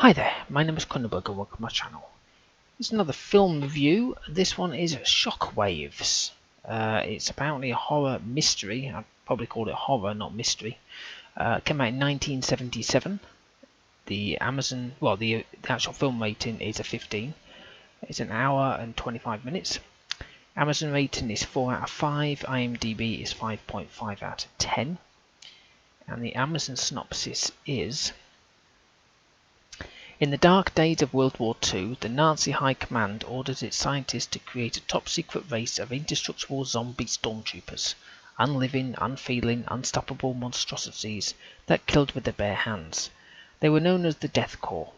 Hi there, my name is Kronenberg and welcome to my channel. It's another film review. This one is Shockwaves. It's apparently a horror mystery. I'd probably call it horror, not mystery. Came out in 1977. The actual film rating is a 15. It's an hour and 25 minutes. Amazon rating is 4 out of 5. IMDb is 5.5 out of 10. And the Amazon synopsis is: in the dark days of World War II, the Nazi High Command orders its scientists to create a top-secret race of indestructible zombie stormtroopers, unliving, unfeeling, unstoppable monstrosities that killed with their bare hands. They were known as the Death Corps.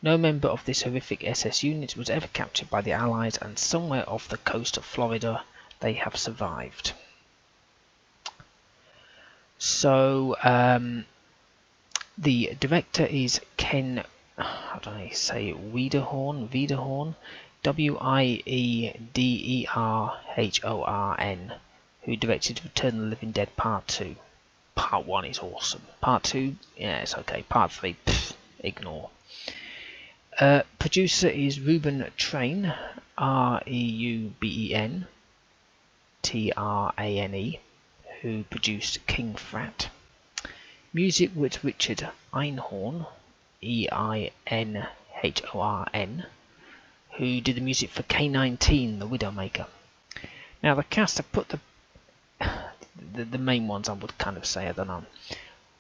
No member of this horrific SS unit was ever captured by the Allies, and somewhere off the coast of Florida they have survived. So, the director is Ken, how do I say it? Wiederhorn, Wiederhorn, who directed Return of the Living Dead Part 2. Part 1 is awesome. Part 2, yeah, it's okay. Part 3, ignore. Producer is Reuben Train, Reuben Trane, who produced King Frat. Music with Richard Einhorn, Einhorn, who did the music for K-19, The Widowmaker. Now the cast have put the main ones, I would kind of say, I don't know.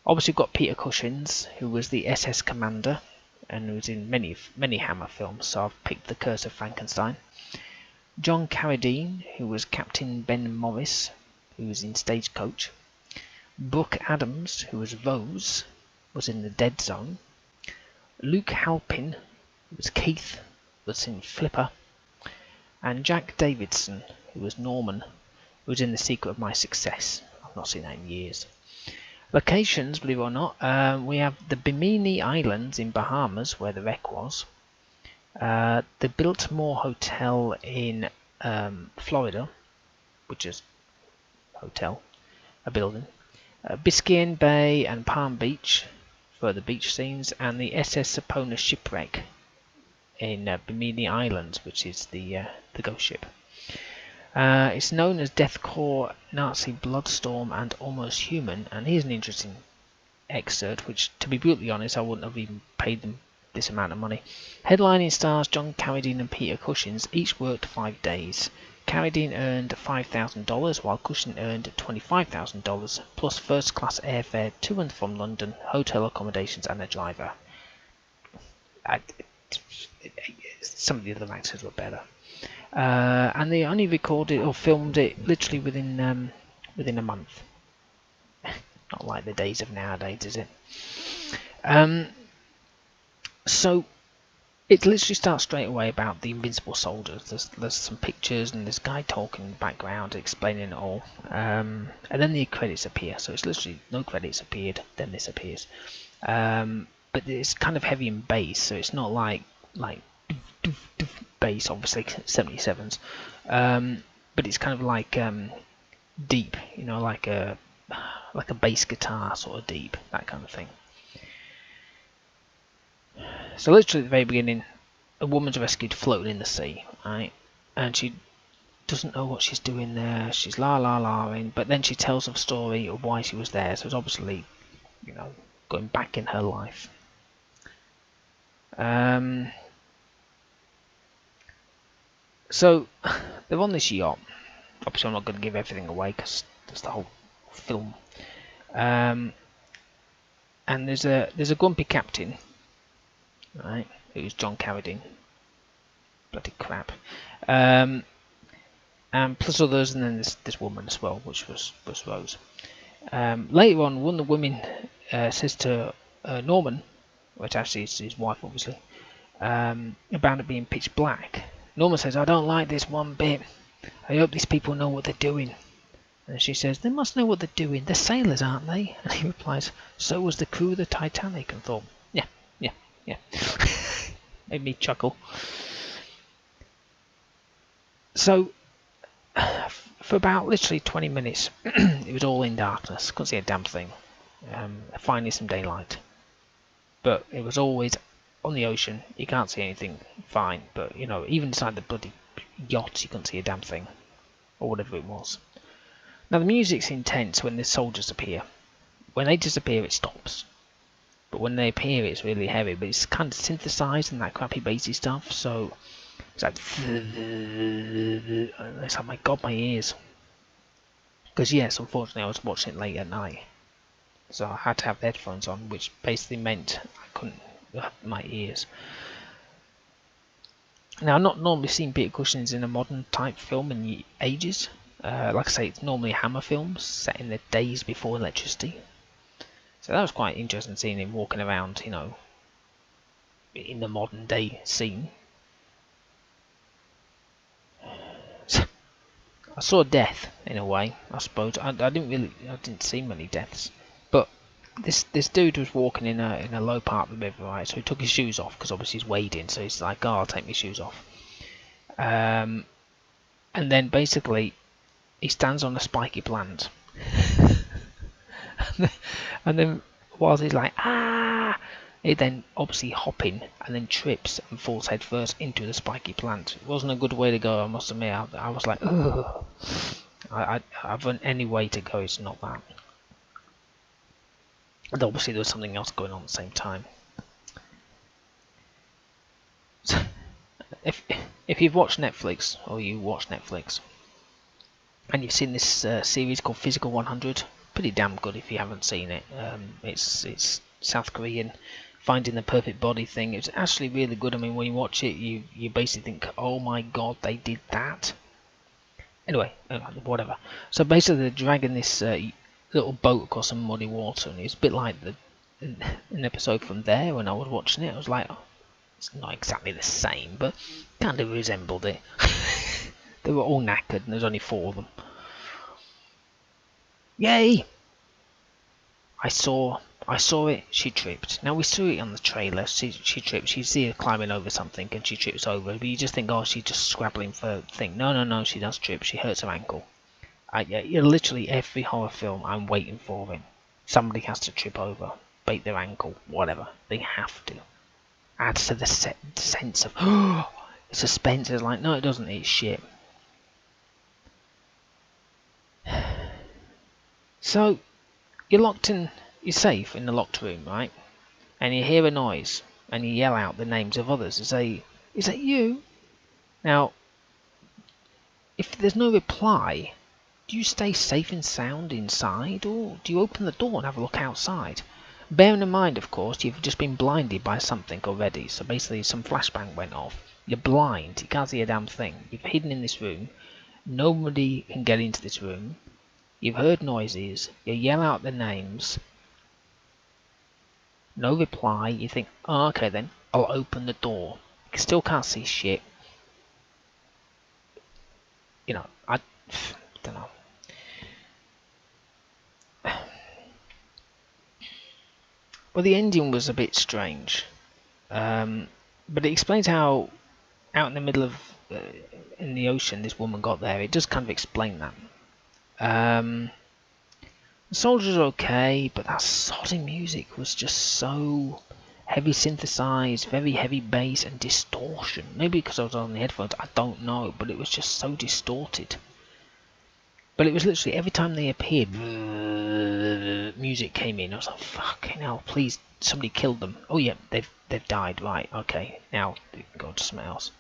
Obviously we've got Peter Cushing, who was the SS commander and who was in many Hammer films, so I've picked The Curse of Frankenstein. John Carradine, who was Captain Ben Morris, who was in Stagecoach. Brooke Adams, who was Rose, was in The Dead Zone. Luke Halpin, who was Keith, was in Flipper. And Jack Davidson, who was Norman, who was in The Secret of My Success. I've not seen that in years. Locations, believe it or not, we have the Bimini Islands in Bahamas, where the wreck was. The Biltmore Hotel in Florida, which is hotel, a building. Biscayne Bay and Palm Beach for the beach scenes, and the SS Sapona shipwreck in Bimini Islands, which is the ghost ship. It's known as Death Corps, Nazi Bloodstorm, and Almost Human. And here's an interesting excerpt, which, to be brutally honest, I wouldn't have even paid them this amount of money. Headlining stars John Carradine and Peter Cushing each worked 5 days. Carradine earned $5,000, while Cushing earned $25,000, plus first-class airfare to and from London, hotel accommodations, and a driver. Some of the other actors were better. And they only recorded or filmed it literally within a month. Not like the days of nowadays, is it? So it literally starts straight away about the invincible soldiers. There's some pictures and this guy talking in the background explaining it all, and then the credits appear. So it's literally no credits appeared, then this appears. But it's kind of heavy in bass, so it's not like bass, obviously 77s, but it's kind of like deep, you know, like a bass guitar sort of deep, that kind of thing. So literally at the very beginning, a woman's rescued floating in the sea, right? And she doesn't know what she's doing there. She's la-la-la-ing, but then she tells a story of why she was there. So it's obviously, you know, going back in her life. So they're on this yacht. Obviously I'm not going to give everything away because that's the whole film. And there's a grumpy captain, right, who's John Carradine. Bloody crap. And plus others, and then this woman as well, which was Rose. Later on, one of the women says to Norman, which actually is his wife, obviously, about it being pitch black. Norman says, "I don't like this one bit. I hope these people know what they're doing." And she says, "They must know what they're doing. They're sailors, aren't they?" And he replies, "So was the crew of the Titanic." And thought, yeah. Made me chuckle. So, for about literally 20 minutes, it was all in darkness. Couldn't see a damn thing. Finally some daylight. But it was always on the ocean, you can't see anything, fine. But, you know, even inside the bloody yacht, you couldn't see a damn thing. Or whatever it was. Now, the music's intense when the soldiers appear. When they disappear, it stops. But when they appear, it's really heavy. But it's kind of synthesized and that crappy bassy stuff. So, it's like... It's like, my God, my ears. Because, yes, unfortunately, I was watching it late at night. So I had to have the headphones on, which basically meant I couldn't have my ears. Now, I've not normally seen Peter Cushing's in a modern type film in ages. Like I say, it's normally Hammer films set in the days before electricity. So that was quite interesting seeing him walking around, you know, in the modern day scene. So, I saw death in a way, I suppose. I didn't see many deaths, but this dude was walking in a low part of the river, right? So he took his shoes off because obviously he's wading. So he's like, "Oh, I'll take my shoes off." And then basically he stands on a spiky plant, and then whilst he's like, "Ah!" he then obviously hopping and then trips and falls head first into the spiky plant. It wasn't a good way to go, I must admit. I was like, ugh. I've run any way to go, it's not that. And obviously there was something else going on at the same time. So, if you've watched Netflix, or you watch Netflix, and you've seen this series called Physical 100, pretty damn good if you haven't seen it. It's South Korean, finding the perfect body thing. It's actually really good. I mean, when you watch it, you basically think, oh my God, they did that. Anyway, whatever. So basically they're dragging this little boat across some muddy water, and it's a bit like an episode from there. When I was watching it, I was like, oh, it's not exactly the same, but kind of resembled it. They were all knackered, and there's only 4 of them. Yay! I saw it. She tripped. Now we saw it on the trailer. She tripped. You see her climbing over something, and she trips over. But you just think, oh, she's just scrabbling for a thing. No. She does trip. She hurts her ankle. Literally every horror film, I'm waiting for it. Somebody has to trip over, break their ankle, whatever. They have to. Adds to the sense of suspense. It's like, no, it doesn't. It's shit. So you're locked in. You're safe in the locked room, right? And you hear a noise, and you yell out the names of others and say, "Is that you?" Now, if there's no reply, do you stay safe and sound inside, or do you open the door and have a look outside? Bearing in mind, of course, you've just been blinded by something already. So basically, some flashbang went off. You're blind. You can't see a damn thing. You've hidden in this room. Nobody can get into this room. You've heard noises. You yell out the names. No reply. You think, oh, okay then, I'll open the door. You still can't see shit. You know, I don't know. Well, the ending was a bit strange. But it explains how out in the middle of in the ocean this woman got there. It does kind of explain that. The soldiers are okay, but that sodding music was just so heavy synthesized, very heavy bass and distortion. Maybe because I was on the headphones, I don't know, but it was just so distorted. But it was literally every time they appeared, music came in. I was like, fucking hell, please, somebody killed them. Oh yeah, they've died, right, okay, now they can go to something else.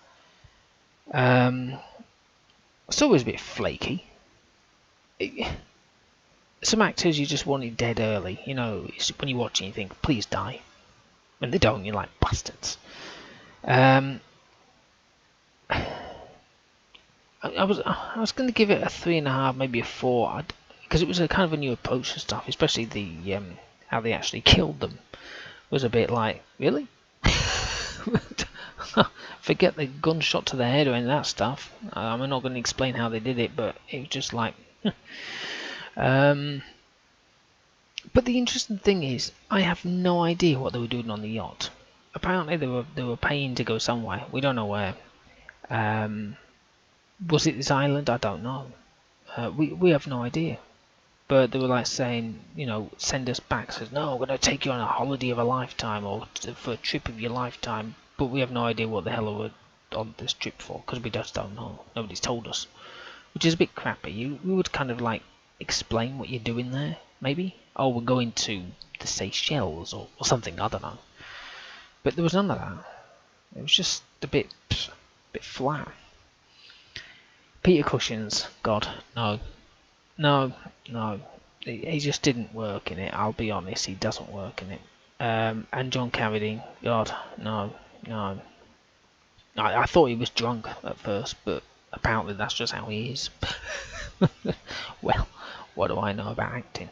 It's always a bit flaky. Some actors you just wanted dead early, you know, when you're watching you think, please die. When they don't, you're like, bastards. I was going to give it a 3.5, maybe a 4, because it was a kind of a new approach to stuff, especially the how they actually killed them was a bit like, really? Forget the gunshot to the head or any of that stuff. I'm not going to explain how they did it, but it was just like. But the interesting thing is, I have no idea what they were doing on the yacht. Apparently, they were paying to go somewhere. We don't know where. Was it this island? I don't know. We have no idea. but they were like saying, send us back. Says, no, we're going to take you on a holiday of a lifetime, or for a trip of your lifetime, but we have no idea what the hell we're on this trip for, because we just don't know. Nobody's told us, which is a bit crappy. We would kind of like explain what you're doing there, maybe. Oh, we're going to the Seychelles or something, I don't know. But there was none of that. It was just a bit flat. Peter Cushing's, God, no. He just didn't work in it. I'll be honest, he doesn't work in it. And John Carradine, God, no. I thought he was drunk at first, but apparently that's just how he is. Well, what do I know about acting?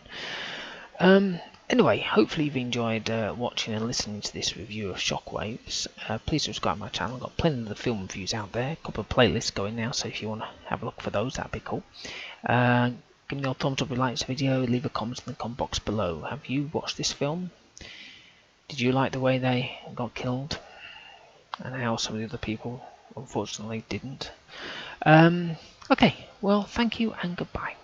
Anyway, hopefully you've enjoyed watching and listening to this review of Shockwaves. Please subscribe to my channel. I've got plenty of the film reviews out there. A couple of playlists going now, so if you want to have a look for those, that'd be cool. Give me a thumbs up if you liked this video. Leave a comment in the comment box below. Have you watched this film? Did you like the way they got killed? And how some of the other people, unfortunately, didn't? Okay, well, thank you and goodbye.